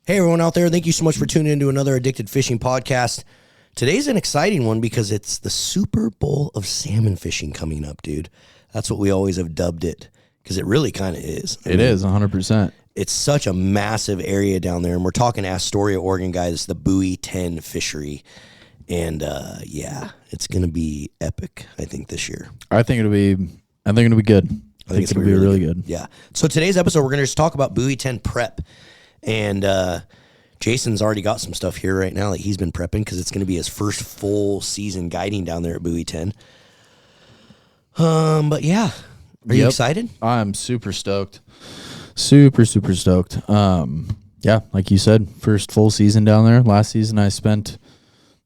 Hey, everyone out there. Thank you so much for tuning into another Addicted Fishing podcast. Today's an exciting one because it's the Super Bowl of salmon fishing coming up, dude. That's what we always have dubbed it because it really kind of is. It is 100%. It's such a massive area down there, and we're talking Astoria, Oregon, guys, the Buoy 10 fishery. And, yeah, it's going to be epic, I think, this year. I think it'll be good. I think it's going to be really good. Yeah. So today's episode, we're going to just talk about Buoy 10 prep. And Jason's already got some stuff here right now that he's been prepping because it's going to be his first full season guiding down there at Buoy 10. But yeah, are you excited? I'm super stoked. Super stoked. Yeah, like you said, first full season down there. Last season I spent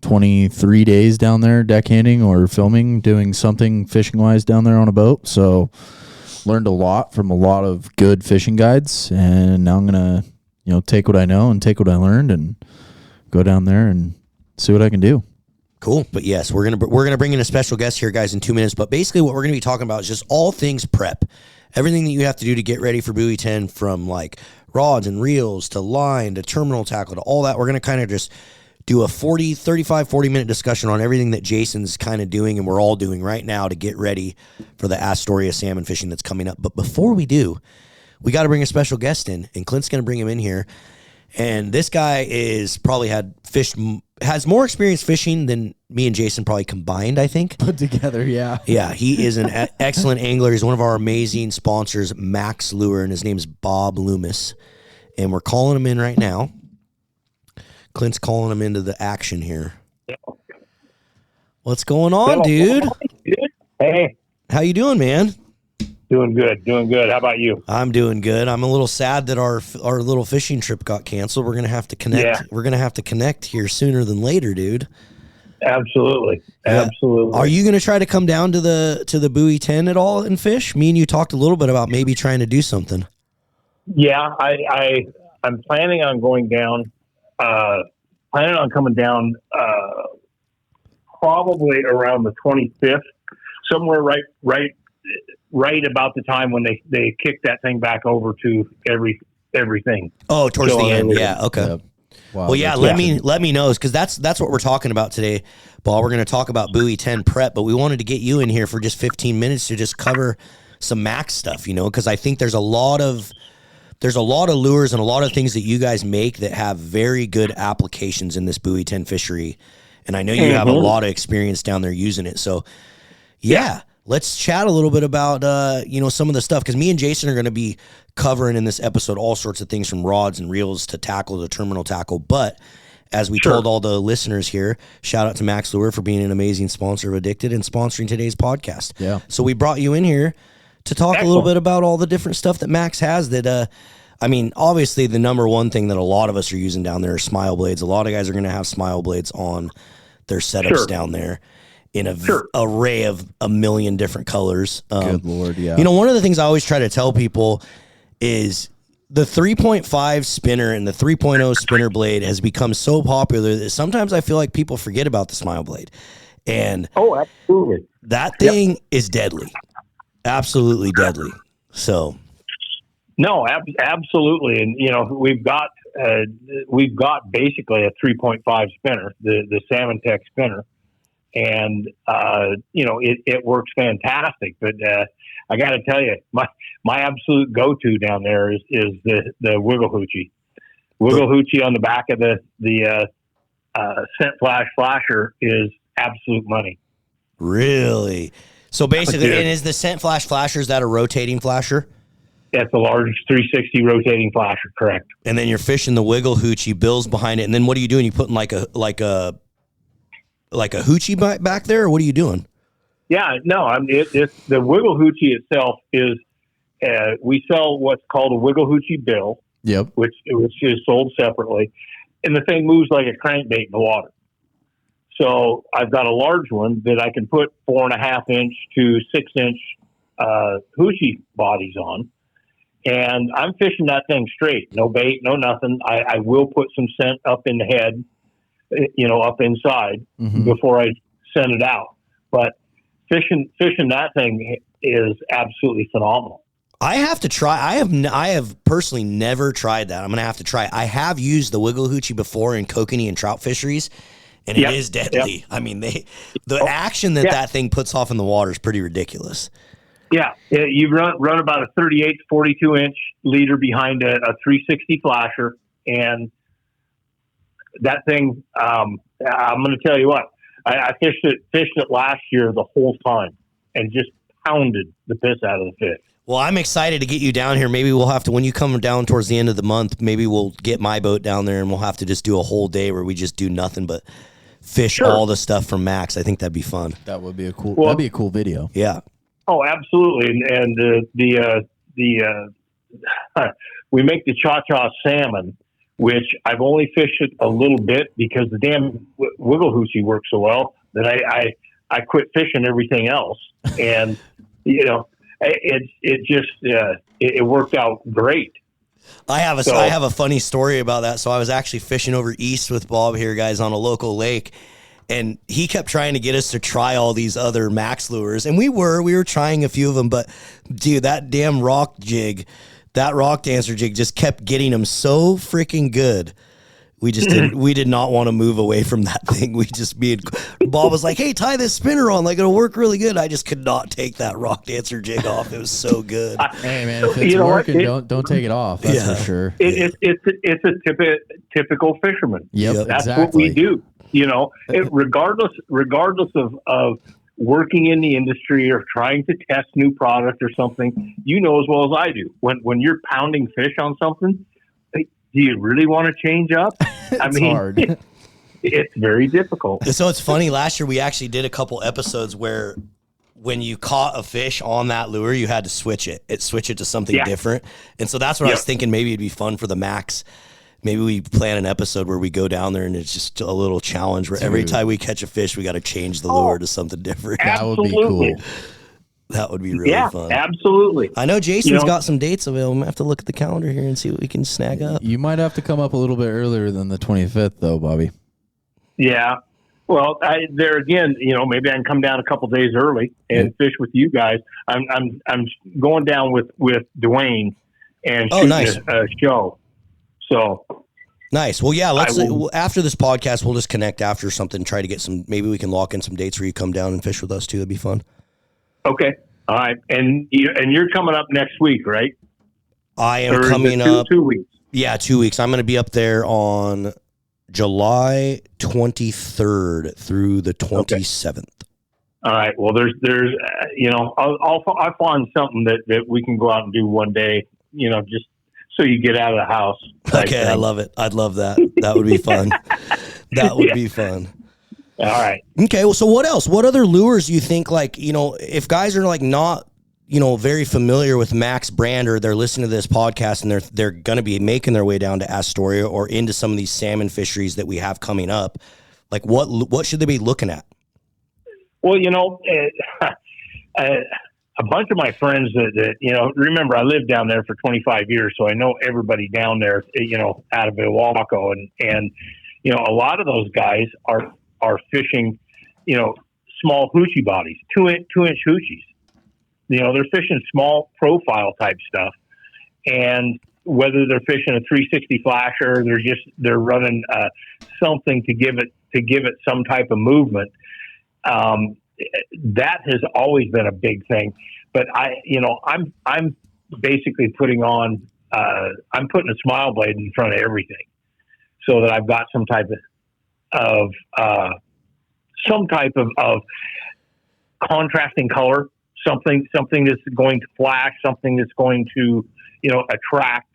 23 days down there deckhanding or filming, doing something fishing-wise down there on a boat. So learned a lot from a lot of good fishing guides, and now I'm going to take what I know and take what I learned and go down there and see what I can do. Cool. But yes, we're gonna bring in a special guest here, guys, in 2 minutes. But basically what we're going to be talking about is just all things prep. Everything that you have to do to get ready for Buoy 10, from like rods and reels to line to terminal tackle to all that. We're going to kind of just do a 40 minute discussion on everything that Jason's kind of doing and we're all doing right now to get ready for the Astoria salmon fishing that's coming up. But before we do, we got to bring a special guest in, and Clint's going to bring him in here. And this guy has more experience fishing than me and Jason probably combined, I think. Put together, yeah. Yeah, he is an excellent angler. He's one of our amazing sponsors, Max Lure, and his name is Bob Loomis. And we're calling him in right now. Clint's calling him into the action here. What's going on, dude? Hey. How you doing, man? Doing good. How about you? I'm doing good. I'm a little sad that our little fishing trip got canceled. We're gonna have to connect. Yeah. We're gonna have to connect here sooner than later, dude. Absolutely. Are you gonna try to come down to the Buoy 10 at all and fish? Me and you talked a little bit about maybe trying to do something. Yeah, I'm planning on going down. Planning on coming down probably around the 25th, somewhere right about the time when they kick that thing back over to everything. Oh, towards the end. Yeah. Okay. Yep. Wow, well, yeah. Let me know, because that's what we're talking about today, Paul. We're going to talk about Buoy 10 prep, but we wanted to get you in here for just 15 minutes to just cover some Max stuff, because I think there's a lot of lures and a lot of things that you guys make that have very good applications in this Buoy 10 fishery, and I know you have a lot of experience down there using it. So, yeah. Let's chat a little bit about, some of the stuff, because me and Jason are going to be covering in this episode all sorts of things from rods and reels to tackle to terminal tackle. But as we told all the listeners here, shout out to Max Lure for being an amazing sponsor of Addicted and sponsoring today's podcast. Yeah. So we brought you in here to talk a little bit about all the different stuff that Max has that, obviously the number one thing that a lot of us are using down there are smile blades. A lot of guys are going to have smile blades on their setups down there in a array of a million different colors. Good Lord, yeah. One of the things I always try to tell people is the 3.5 spinner and the 3.0 spinner blade has become so popular that sometimes I feel like people forget about the smile blade. And absolutely, that thing is deadly. Absolutely deadly. So no, absolutely. And we've got basically a 3.5 spinner, the Salmon Tech spinner. And, it works fantastic, but, I got to tell you, my absolute go-to down there is the Wiggle Hoochie. Wiggle Hoochie on the back of the scent flash flasher is absolute money. Really? So basically, and is the scent flash flasher, is that a rotating flasher? That's a large 360 rotating flasher, correct. And then you're fishing the Wiggle Hoochie, bills behind it. And then what are you doing? You putting like a hoochie back there, or what are you doing? Yeah, no, it's the Wiggle Hoochie itself is, we sell what's called a Wiggle Hoochie bill. Yep. Which is sold separately. And the thing moves like a crankbait in the water. So I've got a large one that I can put 4.5 inch to 6 inch hoochie bodies on. And I'm fishing that thing straight. No bait, no nothing. I will put some scent up in the head, up inside before I send it out. But fishing that thing is absolutely phenomenal. I have to try. I have personally never tried that. I'm gonna have to try. I have used the wiggle hoochie before in kokanee and trout fisheries, and it is deadly. Yep. I mean, the action that thing puts off in the water is pretty ridiculous. Yeah, you run about a 38 to 42 inch leader behind a 360 flasher, and that thing. I'm going to tell you what. I fished it last year the whole time, and just pounded the piss out of the fish. Well, I'm excited to get you down here. Maybe we'll have to, when you come down towards the end of the month, maybe we'll get my boat down there and we'll have to just do a whole day where we just do nothing but fish all the stuff from Max. I think that'd be fun. That would be that'd be a cool video. Yeah. Oh, absolutely. And we make the cha-cha salmon, which I've only fished it a little bit because the damn wiggle hoochie works so well that I quit fishing everything else. And, it worked out great. I have a funny story about that. So I was actually fishing over east with Bob here, guys, on a local lake, and he kept trying to get us to try all these other Max lures, and we were trying a few of them, but dude, that damn rock dancer jig just kept getting him so freaking good. We just we did not want to move away from that thing. Bob was like, "Hey, tie this spinner on, like it'll work really good." I just could not take that rock dancer jig off. It was so good. Hey man, if it's working, don't take it off. That's for sure. It's a typical fisherman. Yep, that's what we do. Regardless of working in the industry or trying to test new product or something, as well as I do. When you're pounding fish on something, do you really want to change up? It's hard. It's very difficult. So it's funny. Last year we actually did a couple episodes where when you caught a fish on that lure, you had to switch it to something different. And so that's what I was thinking. Maybe it'd be fun for the Max. Maybe we plan an episode where we go down there and it's just a little challenge where every time we catch a fish, we got to change the lure to something different. That would be cool. That would be really fun. Yeah, absolutely. I know Jason's got some dates available. I'm going to have to look at the calendar here and see what we can snag up. You might have to come up a little bit earlier than the 25th, though, Bobby. Yeah. Well, there again, maybe I can come down a couple days early and fish with you guys. I'm going down with Dwayne and shooting a show. So nice. Well, yeah. After this podcast, we'll just connect after something. Try to get some. Maybe we can lock in some dates where you come down and fish with us too. That'd be fun. Okay. All right. And you're coming up next week, right? I am coming up 2 weeks. Yeah, 2 weeks. I'm going to be up there on July 23rd through the 27th. Okay. All right. Well, there's I'll find something that we can go out and do one day, just so you get out of the house. Okay. I love it. I'd love that. That would be fun. That would be fun. All right. Okay. Well, so what else? What other lures do you think, if guys are not, very familiar with Max brand, or they're listening to this podcast and they're going to be making their way down to Astoria or into some of these salmon fisheries that we have coming up, what should they be looking at? Well, a bunch of my friends that remember I lived down there for 25 years, so I know everybody down there, out of Milwaukee, and a lot of those guys are fishing, small hoochie bodies, two inch hoochies. They're fishing small profile type stuff, and whether they're fishing a 360 flasher, they're running something to give it some type of movement. That has always been a big thing, but I'm basically putting a smile blade in front of everything, so that I've got some type of contrasting color, something that's going to flash, something that's going to attract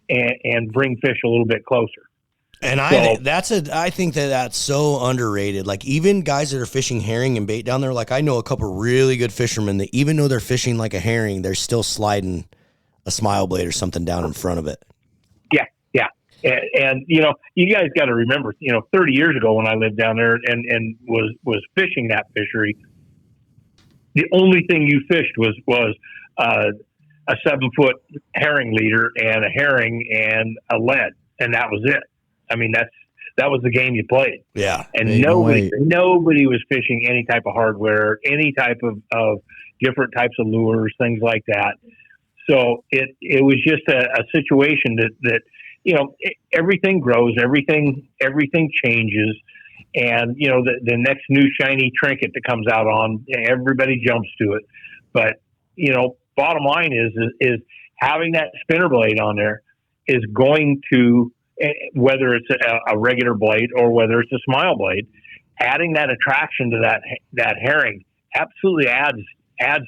and bring fish a little bit closer. And I think that's so underrated. Like, even guys that are fishing herring and bait down there, I know a couple really good fishermen that even though they're fishing like a herring, they're still sliding a smile blade or something down in front of it. Yeah. And you guys got to remember, 30 years ago when I lived down there and was fishing that fishery, the only thing you fished was a 7-foot herring leader and a herring and a lead, and that was it. I mean, that was the game you played. Yeah. And nobody was fishing any type of hardware, any type of different types of lures, things like that. So it was just a situation that everything grows, everything changes, and the next new shiny trinket that comes out on, everybody jumps to it. But bottom line is having that spinner blade on there is going to, whether it's a regular blade or whether it's a smile blade, adding that attraction to that herring absolutely adds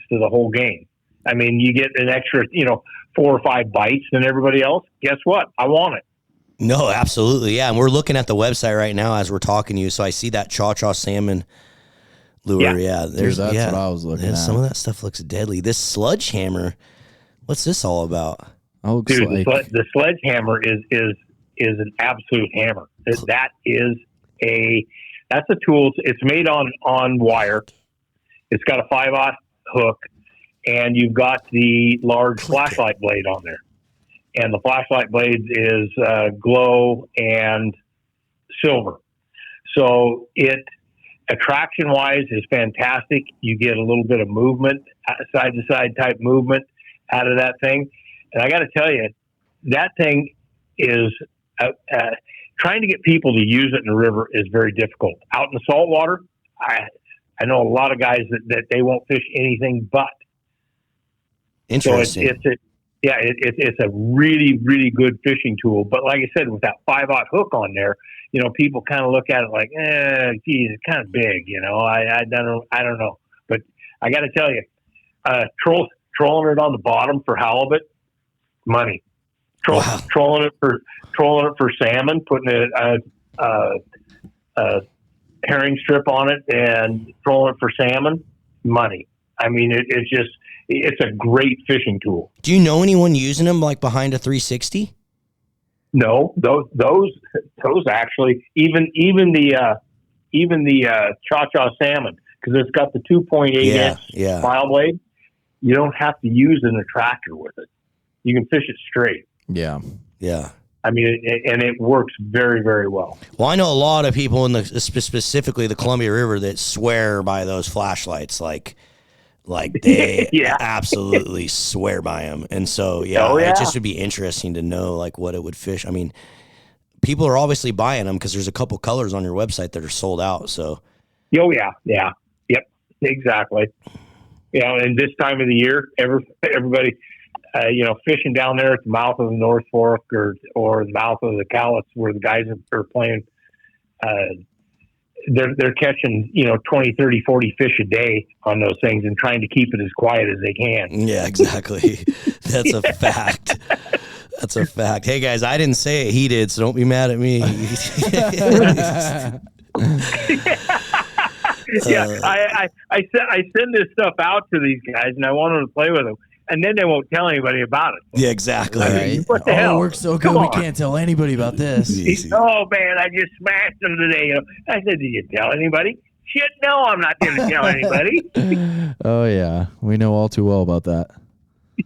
to the whole game. I mean, you get an extra 4 or 5 bites than everybody else. Guess what? I want it. No, absolutely, yeah. And we're looking at the website right now as we're talking to you, so I see that chaw salmon lure. Yeah, that's what I was looking at. Some of that stuff looks deadly. This sledgehammer, what's this all about? Dude, the sledgehammer is an absolute hammer. That's a tool. It's made on wire. It's got a 5/0 hook, and you've got the large flashlight blade on there. And the flashlight blade is glow and silver. So attraction wise is fantastic. You get a little bit of movement, side to side type movement out of that thing. And I got to tell you, that thing is trying to get people to use it in the river is very difficult. Out in the saltwater, I know a lot of guys that they won't fish anything but. Interesting. So it's a really, really good fishing tool. But like I said, with that 5/0 hook on there, people kind of look at it like, geez, it's kind of big. I don't know. But I got to tell you, trolling it on the bottom for halibut, money. Trolling it for salmon, putting a herring strip on it and trolling it for salmon, money. I mean, it's a great fishing tool. Do you know anyone using them like behind a 360? No, those actually, even the cha-cha salmon, because it's got the 2.8 inch file blade. You don't have to use an attractor with it. You can fish it straight. Yeah. Yeah. I mean, and it works very, very well. Well, I know a lot of people in specifically the Columbia River that swear by those flashlights, like they absolutely swear by them. And so, it just would be interesting to know like what it would fish. I mean, people are obviously buying them because there's a couple colors on your website that are sold out. So, yep, exactly. And this time of the year, everybody, fishing down there at the mouth of the North Fork or the mouth of the Cowlitz where the guys are playing, they're catching, 20, 30, 40 fish a day on those things and trying to keep it as quiet as they can. Yeah, exactly. That's a fact. That's a fact. Hey guys, I didn't say it. He did, so don't be mad at me. I send this stuff out to these guys and I want them to play with them. And then they won't tell anybody about it. Yeah, exactly. Right. What the hell? It works so good we can't tell anybody about this. Oh, man, I just smashed them today. I said, did you tell anybody? Shit, no, I'm not going to tell anybody. Oh, yeah. We know all too well about that.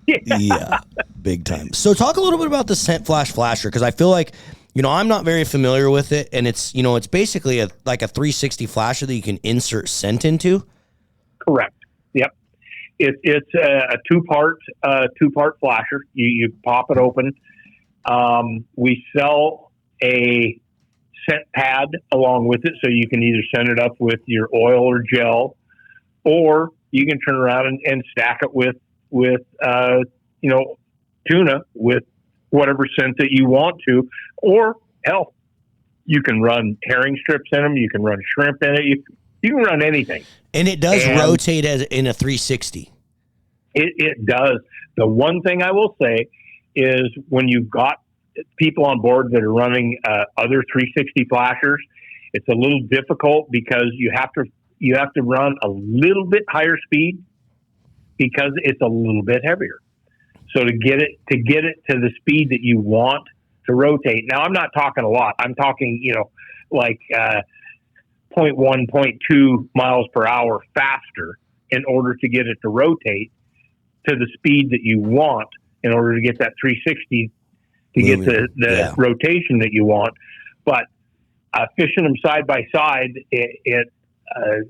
Yeah, big time. So talk a little bit about the scent flash flasher, because I feel like, I'm not very familiar with it. And it's, it's basically like a 360 flasher that you can insert scent into. Correct. Yep. It's a two-part flasher. You pop it open. We sell a scent pad along with it, so you can either send it up with your oil or gel, or you can turn around and stack it with tuna with whatever scent that you want to, or hell, you can run herring strips in them. You can run shrimp in it. You can run anything. And it does rotate as in a 360. It does. The one thing I will say is when you've got people on board that are running other 360 flashers, it's a little difficult because you have to run a little bit higher speed because it's a little bit heavier. So to get it to the speed that you want to rotate. Now I'm not talking a lot. I'm talking, like 0.1, 0.2 miles per hour faster in order to get it to rotate to the speed that you want in order to get that 360 to get the rotation that you want. But fishing them side by side,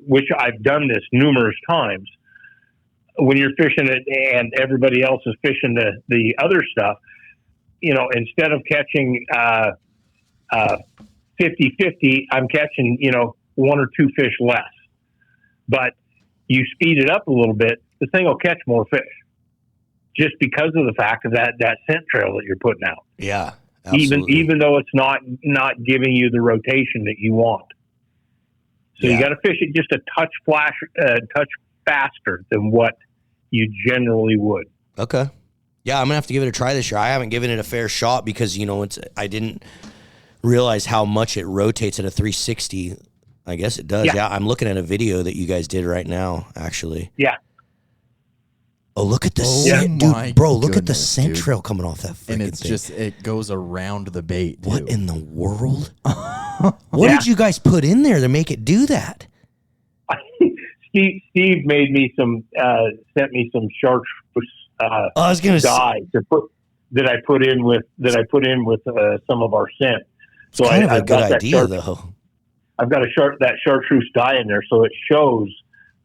which I've done this numerous times, when you're fishing it and everybody else is fishing the other stuff, instead of catching 50-50, I'm catching, one or two fish less. But you speed it up a little bit, the thing will catch more fish just because of the fact of that scent trail that you're putting out. Yeah, absolutely. Even though it's not giving you the rotation that you want. So you got to fish it just a touch faster than what you generally would. Okay. Yeah, I'm gonna have to give it a try this year. I haven't given it a fair shot because I didn't realize how much it rotates at a 360. I guess it does. Yeah, I'm looking at a video that you guys did right now, actually. Yeah. Oh, look at the scent, dude, bro! Look at the scent trail coming off that freaking and it's thing. It goes around the bait. What in the world? What did you guys put in there to make it do that? Steve made me sent me some chartreuse I was gonna dye that I put in with some of our scent. So kind of a I've good got idea, though. I've got that chartreuse dye in there, so it shows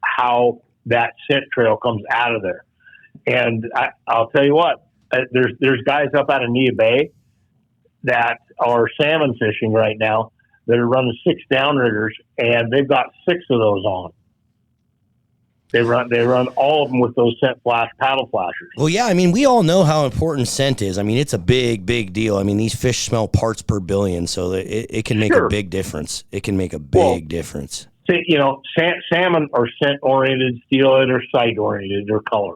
how that scent trail comes out of there. And I'll tell you what, there's guys up out of Nia Bay that are salmon fishing right now that are running 6 downriggers, and they've got 6 of those on. They run all of them with those scent flash paddle flashers. Well, yeah, I mean, we all know how important scent is. I mean, it's a big, big deal. I mean, these fish smell parts per billion, so it can make a big difference. It can make a big difference. Salmon are scent oriented, steelhead or sight oriented, or color,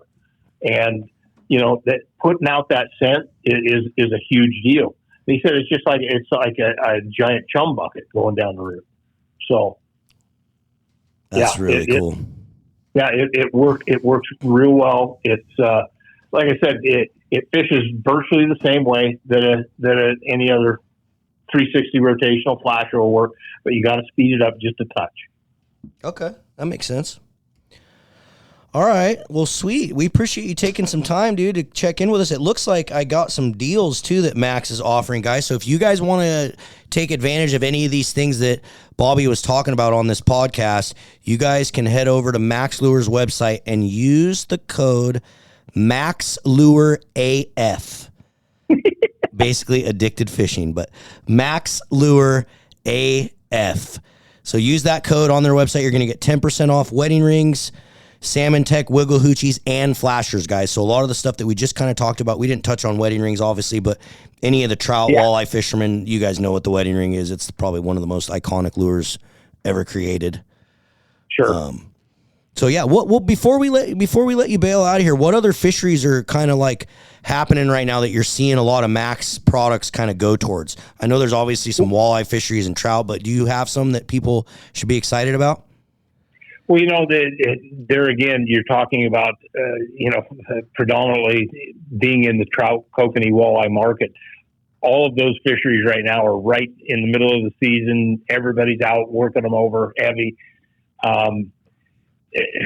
and that putting out that scent is a huge deal. He said it's like a giant chum bucket going down the river. So that's really cool. It works real well. It's like I said, it fishes virtually the same way that any other 360 rotational flasher will work, but you got to speed it up just a touch. Okay, that makes sense. All right, well, sweet. We appreciate you taking some time, dude, to check in with us. It looks like I got some deals, too, that Max is offering, guys. So if you guys want to take advantage of any of these things that Bobby was talking about on this podcast, you guys can head over to Max Lure's website and use the code MaxLureAF. Basically addicted fishing, but MaxLureAF. So use that code on their website. You're going to get 10% off wedding rings, Salmon Tech, Wiggle Hoochies, and flashers, guys. So a lot of the stuff that we just kind of talked about, we didn't touch on wedding rings, obviously, but any of the trout, walleye fishermen, you guys know what the wedding ring is. It's probably one of the most iconic lures ever created. Sure. So yeah, what before we let you bail out of here, what other fisheries are kind of like happening right now that you're seeing a lot of Max products kind of go towards? I know there's obviously some walleye fisheries and trout, but do you have some that people should be excited about? Well, there again, you're talking about, predominantly being in the trout, kokanee, walleye market. All of those fisheries right now are right in the middle of the season. Everybody's out working them over heavy.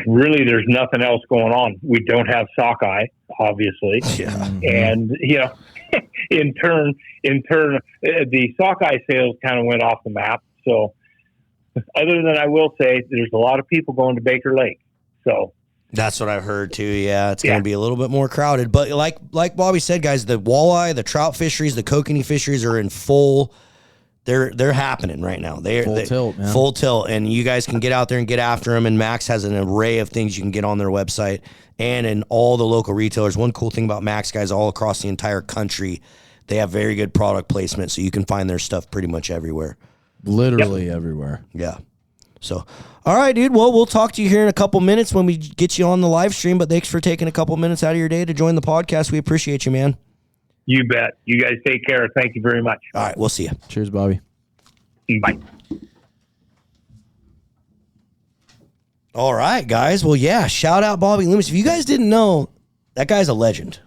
Really, there's nothing else going on. We don't have sockeye, obviously. Yeah. And, in turn, the sockeye sales kind of went off the map. So, other than I will say, there's a lot of people going to Baker Lake. So that's what I've heard too. Yeah, it's going to be a little bit more crowded. But like Bobby said, guys, the walleye, the trout fisheries, the kokanee fisheries are in full. They're happening right now. They're full tilt, man. Full tilt, and you guys can get out there and get after them. And Max has an array of things you can get on their website and in all the local retailers. One cool thing about Max, guys, all across the entire country, they have very good product placement, so you can find their stuff pretty much everywhere. Literally everywhere. Yeah. So, all right, dude. Well, we'll talk to you here in a couple minutes when we get you on the live stream. But thanks for taking a couple minutes out of your day to join the podcast. We appreciate you, man. You bet. You guys take care. Thank you very much. All right, we'll see you. Cheers, Bobby. Bye. All right, guys. Well, yeah, shout out Bobby Loomis. If you guys didn't know, that guy's a legend.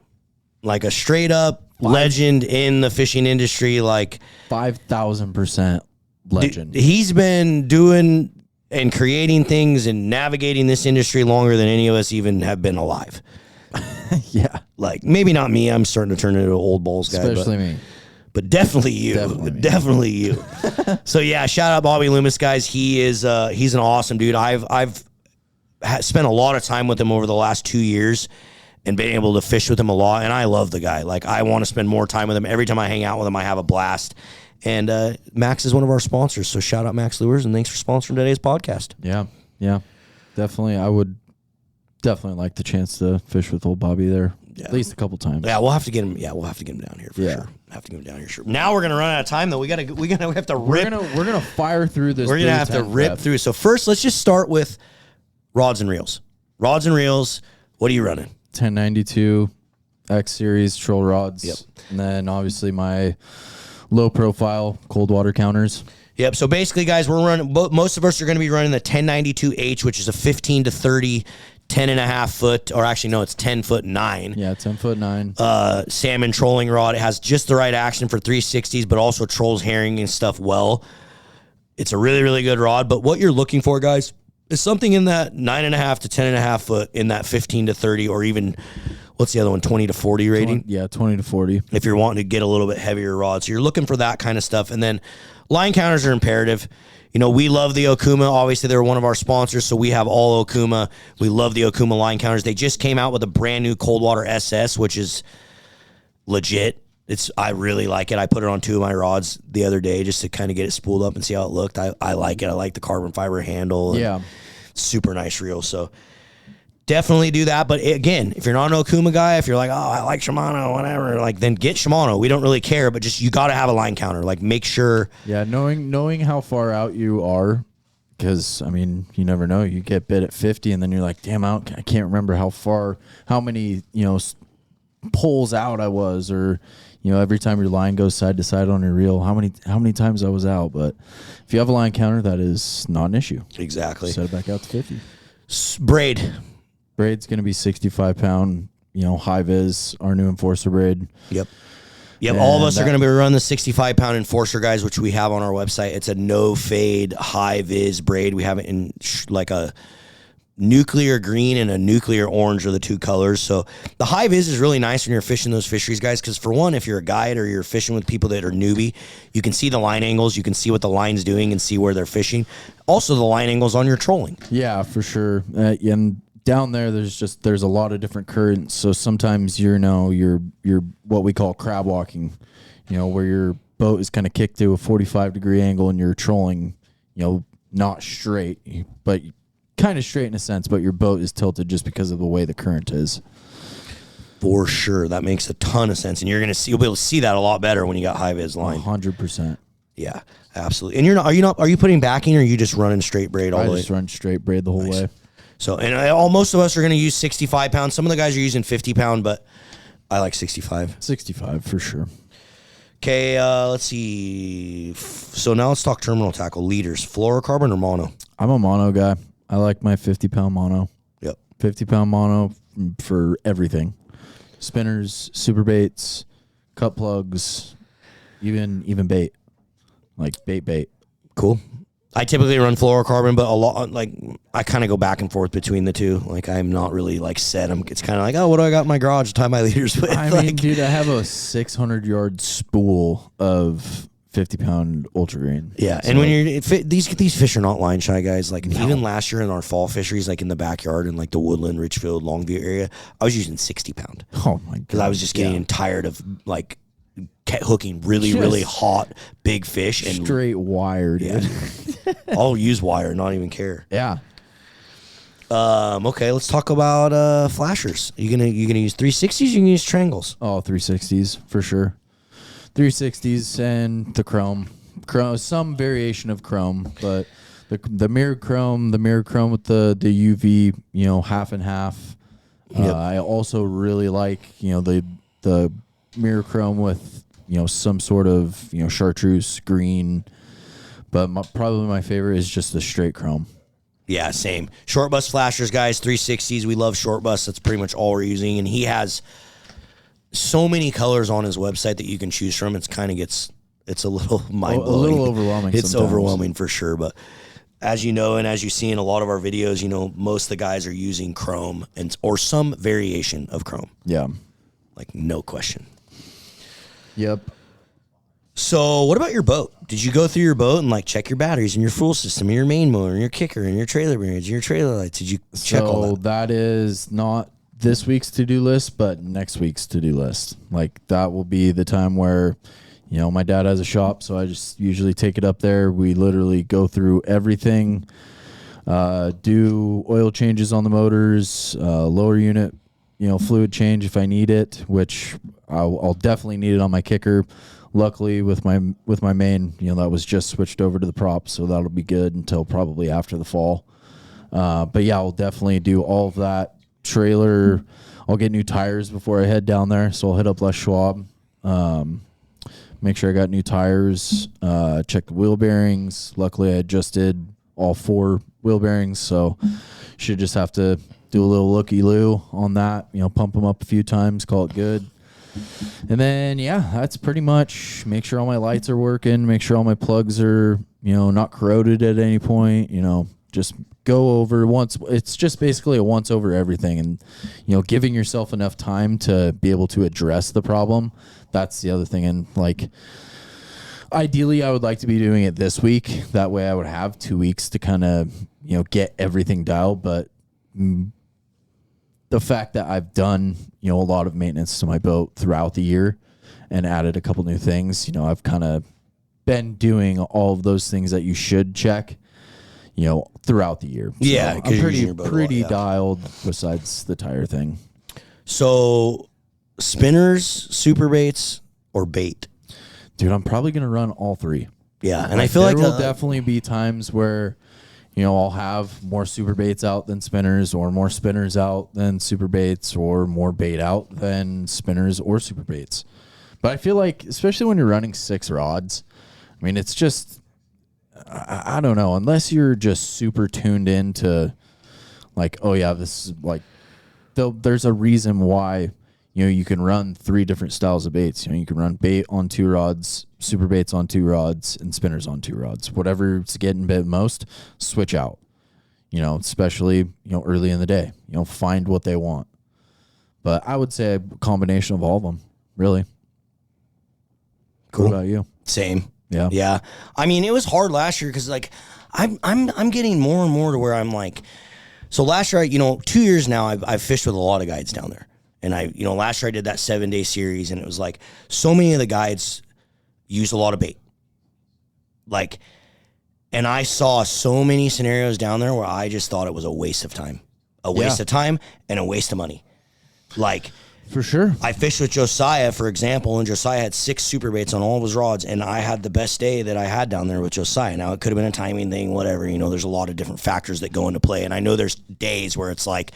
Like a straight up legend in the fishing industry. Like 5,000% legend. He's been doing and creating things and navigating this industry longer than any of us even have been alive. Yeah. Like, maybe not me. I'm starting to turn into an old balls guy. Especially me. But definitely you. Definitely you. So, yeah, shout out Bobby Loomis, guys. He's an awesome dude. I've spent a lot of time with him over the last 2 years and been able to fish with him a lot. And I love the guy. Like, I want to spend more time with him. Every time I hang out with him, I have a blast. And Max is one of our sponsors. So shout out Max Lures, and thanks for sponsoring today's podcast. Yeah. Definitely. I would definitely like the chance to fish with old Bobby there. Yeah. At least a couple times. Yeah, we'll have to get him. Yeah, we'll have to get him down here for sure. Have to get him down here. Sure. Now we're gonna run out of time though. We have to rip. We're gonna fire through this. We're gonna have to rip through. So first, let's just start with rods and reels. Rods and reels. What are you running? 1092 X series troll rods. Yep. And then obviously my low profile cold water counters. Yep. So basically, guys, we're running. Most of us are going to be running the 1092H, which is a 15 to 30. 10.5 foot, or actually no, it's 10 foot 9. Yeah, 10 foot 9. Salmon trolling rod. It has just the right action for 360s, but also trolls herring and stuff well. It's a really, really good rod. But what you're looking for, guys, is something in that 9.5 to 10.5 foot, in that 15 to 30, or even what's the other one, 20 to 40 rating? 20 to 40. If you're wanting to get a little bit heavier rod, so you're looking for that kind of stuff. And then line counters are imperative. You know, we love the Okuma. Obviously, they're one of our sponsors, so we have all Okuma. We love the Okuma line counters. They just came out with a brand new cold water SS, which is legit. I really like it. I put it on 2 of my rods the other day just to kind of get it spooled up and see how it looked. I like it. I like the carbon fiber handle. Yeah. Super nice reel. So definitely do that. But again, if you're not an Okuma guy, if you're like, oh, I like Shimano, whatever, like, then get Shimano. We don't really care, but just, you got to have a line counter. Like, make sure. Yeah, knowing how far out you are, because, I mean, you never know. You get bit at 50, and then you're like, damn, I can't remember how many, pulls out I was, or, every time your line goes side to side on your reel, how many times I was out. But if you have a line counter, that is not an issue. Exactly. Set it back out to 50. Braid. Braid's going to be 65 pound, high vis, our new Enforcer braid. Yep. All of us are going to be running the 65 pound Enforcer, guys, which we have on our website. It's a no fade, high vis braid. We have it in like a nuclear green and a nuclear orange are the 2 colors. So the high vis is really nice when you're fishing those fisheries, guys, because for one, if you're a guide or you're fishing with people that are newbie, you can see the line angles, you can see what the line's doing and see where they're fishing. Also, the line angles on your trolling. Yeah, for sure. And down there, there's a lot of different currents. So sometimes you're what we call crab walking, where your boat is kind of kicked to a 45-degree angle and you're trolling, not straight, but kind of straight in a sense, but your boat is tilted just because of the way the current is. For sure, that makes a ton of sense, and you'll be able to see that a lot better when you got high vis line. 100%. Yeah, absolutely. And are you putting backing, or are you just running straight braid all the way? I just run straight braid the whole way. So, and most of us are going to use 65 pounds. Some of the guys are using 50 pound, but I like 65. 65 for sure. Okay, let's see. So now let's talk terminal tackle. Leaders, fluorocarbon or mono? I'm a mono guy. I like my 50 pound mono. Yep. 50 pound mono for everything. Spinners, super baits, cut plugs, even bait. Like bait. Cool. I typically run fluorocarbon, but a lot, like, I kind of go back and forth between the two. Like, I'm not really like set. It's kind of like, oh, what do I got in my garage to tie my leaders with? I mean, dude, I have a 600-yard spool of 50-pound ultra green. Yeah, so, and when these fish are not line shy, guys. Like, even last year in our fall fisheries, like in the backyard in like the Woodland, Richfield, Longview area, I was using 60 pound. Oh my god! Because I was just getting tired of like hooking really hot big fish and straight wire, dude. Yeah. I'll use wire, not even care. Yeah. Okay, let's talk about flashers. You gonna use 360s? You gonna use triangles? Oh, 360s for sure. 360s and the chrome, some variation of chrome, but the mirrored chrome with the UV, half and half. Yep. I also really like the mirror chrome with some sort of chartreuse green, but probably my favorite is just the straight chrome. Yeah, same. Short bus flashers, guys, 360s. We love short bus. That's pretty much all we're using, and he has so many colors on his website that you can choose from. It's a little mind-blowing. A little overwhelming. It's overwhelming for sure, but as you know, and as you see in a lot of our videos, most of the guys are using chrome or some variation of chrome. Yeah. Like, no question. Yep. So what about your boat? Did you go through your boat and like check your batteries and your fuel system and your main motor and your kicker and your trailer bearings and your trailer lights? Did you check all So that? that is not this week's to-do list, but next week's to-do list. Like that will be the time where, you know, my dad has a shop, so I just usually take it up there. We literally go through everything, do oil changes on the motors, lower unit, you know, fluid change if I need it, which I'll definitely need it on my kicker. Luckily, with my main, you know, that was just switched over to the prop, so that'll be good until probably after the fall. But yeah, I'll definitely do all of that. Trailer, I'll get new tires before I head down there, so I'll hit up Les Schwab, make sure I got new tires, check the wheel bearings. Luckily, I adjusted all 4 wheel bearings, so should just have to do a little looky-loo on that, you know, pump them up a few times, call it good. And then, yeah, that's pretty much make sure all my lights are working, make sure all my plugs are, you know, not corroded at any point, you know, just go over once. It's just basically a once over everything, and, you know, giving yourself enough time to be able to address the problem. That's the other thing. And like, ideally I would like to be doing it this week. That way I would have 2 weeks to kind of, you know, get everything dialed. But the fact that I've done, you know, a lot of maintenance to my boat throughout the year and added a couple new things, you know, I've kind of been doing all of those things that you should check, you know, throughout the year. So Yeah, I'm you're using your boat a lot, pretty yeah. dialed besides the tire thing. So spinners, super baits, or bait? Dude, I'm probably going to run all 3. Yeah, and I feel like there will definitely be times where, you know, I'll have more super baits out than spinners, or more spinners out than super baits, or more bait out than spinners or super baits. But I feel like, especially when you're running 6 rods, I mean, it's just, I don't know, unless you're just super tuned into like, oh yeah, this is like, there's a reason why, you know, you can run 3 different styles of baits. You know, you can run bait on 2 rods, super baits on 2 rods, and spinners on 2 rods. Whatever's getting bit most, switch out. You know, especially, you know, early in the day. You know, find what they want. But I would say a combination of all of them, really. Cool. What about you? Same. Yeah. Yeah. I mean, it was hard last year because like I'm getting more and more to where I'm like, so last year, you know, 2 years now, I've fished with a lot of guides down there. And you know, last year I did that 7-day series, and it was like so many of the guides used a lot of bait. Like, and I saw so many scenarios down there where I just thought it was a waste of time. A waste of time and a waste of money. Like, For sure. I fished with Josiah, for example, and Josiah had 6 super baits on all of his rods, and I had the best day that I had down there with Josiah. Now, it could have been a timing thing, whatever. You know, there's a lot of different factors that go into play, and I know there's days where it's like,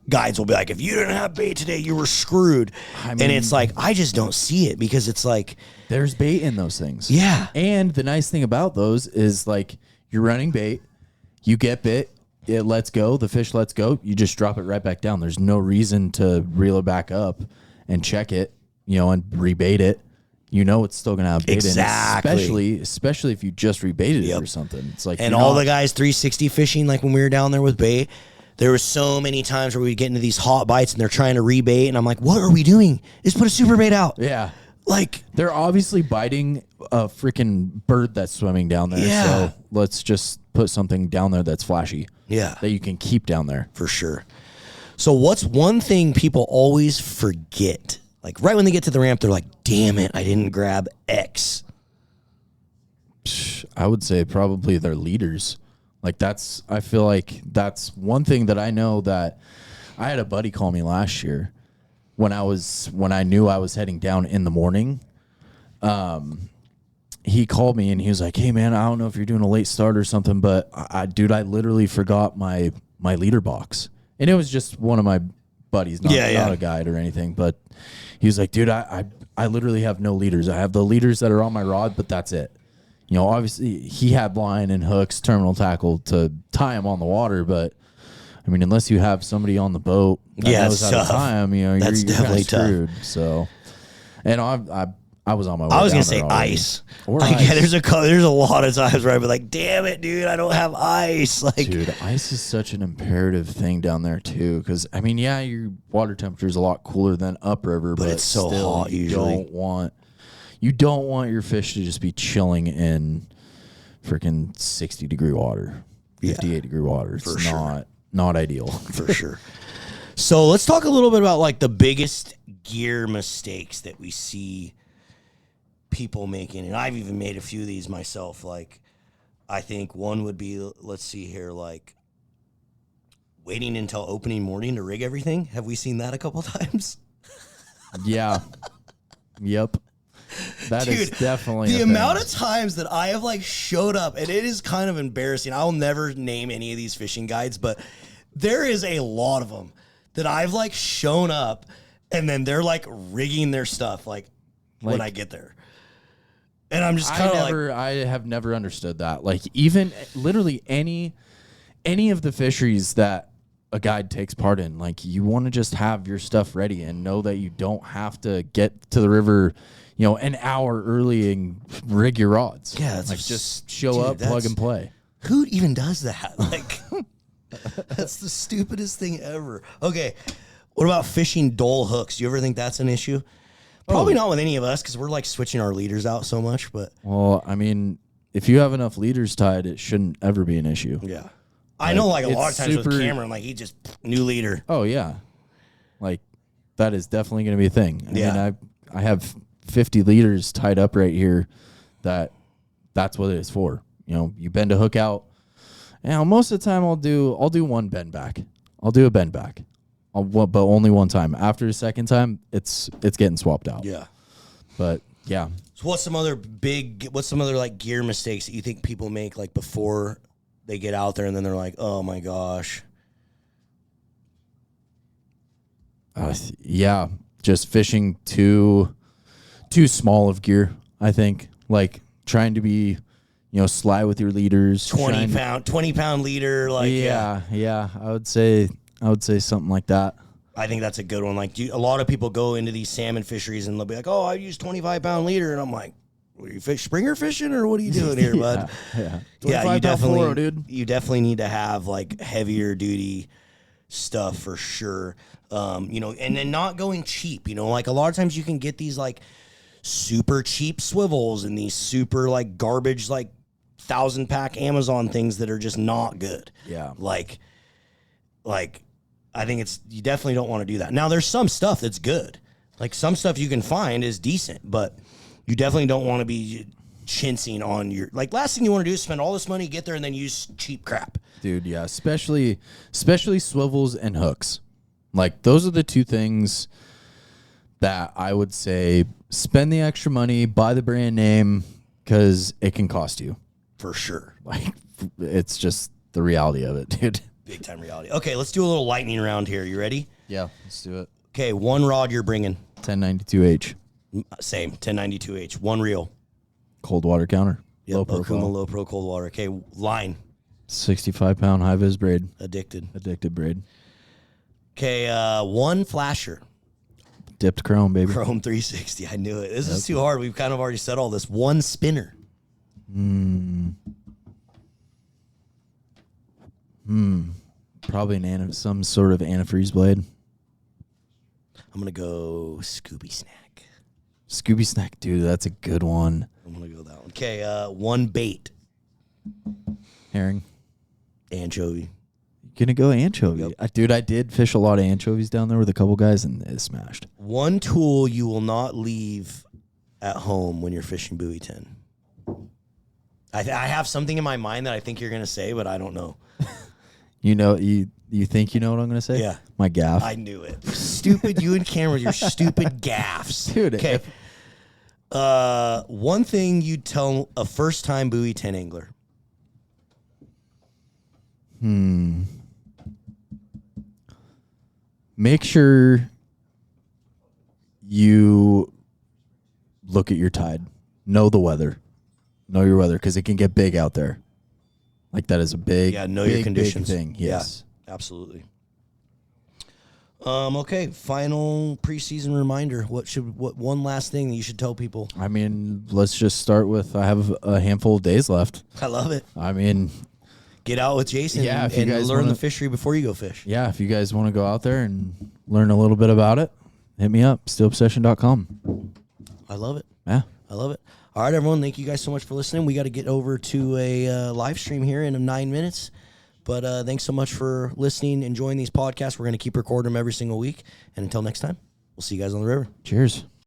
guides will be like, if you didn't have bait today, you were screwed. And it's like, I just don't see it, because it's like, there's bait in those things. Yeah. And the nice thing about those is, like, you're running bait, you get bit, it lets go, the fish lets go, you just drop it right back down. There's no reason to reel it back up and check it, you know, and rebait it. You know it's still going to have bait Exactly. in it, especially if you just rebaited it or something. It's like, and all the guys 360 fishing, like when we were down there with bait, there were so many times where we'd get into these hot bites and they're trying to rebait, and I'm like, what are we doing? Just put a super bait out. Yeah. Like, they're obviously biting a freaking bird that's swimming down there. Yeah. So let's just put something down there that's flashy. Yeah. That you can keep down there. For sure. So what's one thing people always forget? Like right when they get to the ramp, they're like, damn it, I didn't grab X. I would say probably their leaders. Like I feel like that's one thing that I know that I had a buddy call me last year when I knew I was heading down in the morning. He called me and he was like, hey man, I don't know if you're doing a late start or something, but I literally forgot my leader box. And it was just one of my buddies, not a guide or anything, but he was like, dude, I literally have no leaders. I have the leaders that are on my rod, but that's it. You know, obviously he had line and hooks, terminal tackle to tie him on the water, but I mean, unless you have somebody on the boat that knows how to tie him, you know, you're definitely screwed. So, and I was on my way. I was gonna say ice. Or like, ice. Yeah, there's a lot of times where I'd be like, damn it, dude, I don't have ice. Like, dude, ice is such an imperative thing down there too. Because I mean, yeah, your water temperature is a lot cooler than upriver, but it's so still, hot you usually. don't want. you don't want your fish to just be chilling in freaking 60-degree water, 58-degree water. It's not ideal. For sure. So let's talk a little bit about like the biggest gear mistakes that we see people making. And I've even made a few of these myself. Like, I think one would be, let's see here, like waiting until opening morning to rig everything. Have we seen that a couple times? Yeah. Yep. That Dude, is definitely the amount of times that I have like showed up, and it is kind of embarrassing. I'll never name any of these fishing guides, but there is a lot of them that I've like shown up, and then they're like rigging their stuff like when I get there, and I'm just kind of like, I have never understood that. Like even literally any of the fisheries that a guide takes part in, like you want to just have your stuff ready and know that you don't have to get to the river, an hour early and rig your rods. Yeah, that's like just show up, plug and play. Who even does that? Like, that's the stupidest thing ever. Okay, what about fishing dull hooks? Do you ever think that's an issue? Probably not with any of us because we're like switching our leaders out so much. But well, I mean, if you have enough leaders tied, it shouldn't ever be an issue. Yeah. I know, like, a lot of times with Cameron, like, he just, new leader. Oh, yeah. Like, that is definitely going to be a thing. I mean, I have 50 leaders tied up right here that's what it is for. You bend a hook out. And most of the time I'll do one bend back. I'll do a bend back. But only one time. After the second time, it's getting swapped out. Yeah. But, yeah. So what's some other like, gear mistakes that you think people make, like, before they get out there and then they're like, oh my gosh. Yeah, just fishing too small of gear, I think. Like trying to be, sly with your leaders. 20 pound leader. Like, yeah. I would say something like that. I think that's a good one. Like, a lot of people go into these salmon fisheries and they'll be like, oh, I use 25-pound leader. And I'm like, are you Springer fishing or what are you doing here, bud? Yeah, you definitely need to have like heavier duty stuff for sure. And then not going cheap, like a lot of times you can get these like super cheap swivels and these super like garbage, like 1,000-pack Amazon things that are just not good. Yeah. Like I think you definitely don't want to do that. Now there's some stuff that's good. Like some stuff you can find is decent, but you definitely don't want to be chinsing on your, like, last thing you want to do is spend all this money, get there, and then use cheap crap. Dude, yeah, especially swivels and hooks. Like, those are the two things that I would say spend the extra money, buy the brand name, because it can cost you. For sure. Like, it's just the reality of it, dude. Big time reality. Okay, let's do a little lightning round here. You ready? Yeah, let's do it. Okay, one rod you're bringing. 1092H. Same, 1092H. One reel. Cold water counter. Yep, low profile. Okuma low pro cold water. Okay, line. 65-pound high-vis braid. Addicted braid. Okay, one flasher. Dipped chrome, baby. Chrome 360. I knew it. This is too hard. We've kind of already said all this. One spinner. Probably some sort of antifreeze blade. I'm going to go Scooby Snack. Scooby Snack, dude, that's a good one. I'm going to go that one. Okay, one bait. Herring. Anchovy. Gonna go anchovy. Yep. Dude, I did fish a lot of anchovies down there with a couple guys, and it smashed. One tool you will not leave at home when you're fishing Buoy 10. I have something in my mind that I think you're going to say, but I don't know. You think you know what I'm going to say? Yeah. My gaff. I knew it. Stupid, you and Cameron, your stupid gaffs. Dude. Okay. One thing you'd tell a first-time Buoy 10 angler. Make sure you look at your tide. Know the weather. Know your weather, because it can get big out there. Like, that is a big, know your conditions. Big thing. Yes. Yeah, absolutely. Okay, final preseason reminder. What one last thing that you should tell people? I mean, let's just start with, I have a handful of days left. I love it. I mean, get out with Jason and guys learn the fishery before you go fish. Yeah, if you guys want to go out there and learn a little bit about it, hit me up, steelobsession.com. I love it. Yeah. I love it. All right, everyone. Thank you guys so much for listening. We got to get over to a live stream here in 9 minutes. But thanks so much for listening, enjoying these podcasts. We're going to keep recording them every single week. And until next time, we'll see you guys on the river. Cheers.